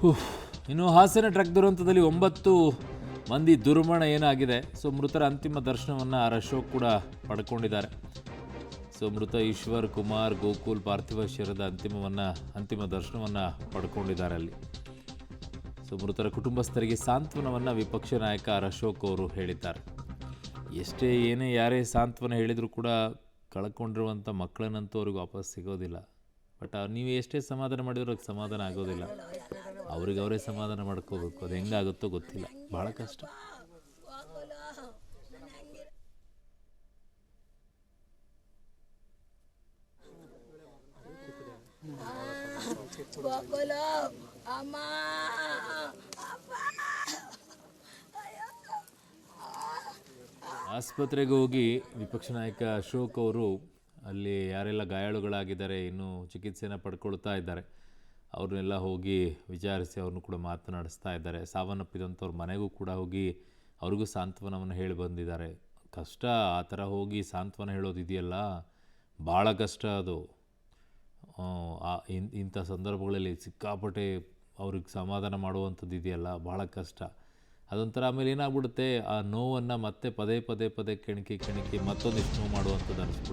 ಉಫ್. ಇನ್ನು ಹಾಸನ ಟ್ರಕ್ ದುರಂತದಲ್ಲಿ 9 ಮಂದಿ ದುರ್ಮರಣ ಏನಾಗಿದೆ. ಸೊ ಮೃತರ ಅಂತಿಮ ದರ್ಶನವನ್ನು ಅಶೋಕ್ ಕೂಡ ಪಡ್ಕೊಂಡಿದ್ದಾರೆ. ಸೊ ಮೃತ ಈಶ್ವರ್ ಕುಮಾರ್ ಗೋಕುಲ್ ಪಾರ್ಥಿವ ಶರೀರದ ಅಂತಿಮ ದರ್ಶನವನ್ನು ಪಡ್ಕೊಂಡಿದ್ದಾರೆ ಅಲ್ಲಿ. ಸೊ ಮೃತರ ಕುಟುಂಬಸ್ಥರಿಗೆ ಸಾಂತ್ವನವನ್ನು ವಿಪಕ್ಷ ನಾಯಕ ಅಶೋಕ್ ಅವರು ಹೇಳಿದ್ದಾರೆ. ಯಾರೇ ಸಾಂತ್ವನ ಹೇಳಿದರೂ ಕೂಡ ಕಳ್ಕೊಂಡಿರುವಂಥ ಮಕ್ಕಳನ್ನಂತೂ ಅವ್ರಿಗೆ ವಾಪಸ್ ಸಿಗೋದಿಲ್ಲ. ಬಟ್ ನೀವು ಎಷ್ಟೇ ಸಮಾಧಾನ ಮಾಡಿದ್ರು ಅದಕ್ಕೆ ಸಮಾಧಾನ ಆಗೋದಿಲ್ಲ. ಅವ್ರಿಗೆ ಅವರೇ ಸಮಾಧಾನ ಮಾಡ್ಕೋಬೇಕು. ಅದು ಹೆಂಗಾಗುತ್ತೋ ಗೊತ್ತಿಲ್ಲ, ಭಾಳ ಕಷ್ಟ. ಆಸ್ಪತ್ರೆಗೆ ಹೋಗಿ ವಿಪಕ್ಷ ನಾಯಕ ಅಶೋಕ್ ಅವರು ಅಲ್ಲಿ ಯಾರೆಲ್ಲ ಗಾಯಾಳುಗಳಾಗಿದ್ದಾರೆ, ಇನ್ನೂ ಚಿಕಿತ್ಸೆಯನ್ನು ಪಡ್ಕೊಳ್ತಾ ಇದ್ದಾರೆ, ಅವ್ರನ್ನೆಲ್ಲ ಹೋಗಿ ವಿಚಾರಿಸಿ ಅವ್ರನ್ನೂ ಕೂಡ ಮಾತನಾಡಿಸ್ತಾ ಇದ್ದಾರೆ. ಸಾವನ್ನಪ್ಪಿದಂಥವ್ರ ಮನೆಗೂ ಕೂಡ ಹೋಗಿ ಅವ್ರಿಗೂ ಸಾಂತ್ವನವನ್ನು ಹೇಳಿ ಬಂದಿದ್ದಾರೆ. ಕಷ್ಟ ಆ ಥರ ಹೋಗಿ ಸಾಂತ್ವನ ಹೇಳೋದಿದೆಯಲ್ಲ, ಭಾಳ ಕಷ್ಟ ಅದು. ಇಂಥ ಸಂದರ್ಭಗಳಲ್ಲಿ ಸಿಕ್ಕಾಪಟ್ಟೆ ಅವ್ರಿಗೆ ಸಮಾಧಾನ ಮಾಡುವಂಥದ್ದು ಇದೆಯಲ್ಲ, ಭಾಳ ಕಷ್ಟ. ಅದೊಂಥರ ಆಮೇಲೆ ಏನಾಗ್ಬಿಡುತ್ತೆ, ಆ ನೋವನ್ನು ಮತ್ತೆ ಪದೇ ಕೆಣಕಿ ಮತ್ತೊಂದಿಷ್ಟು ನೋವು ಮಾಡುವಂಥದ್ದು ಅನಿಸ್ಬಿಡುತ್ತೆ.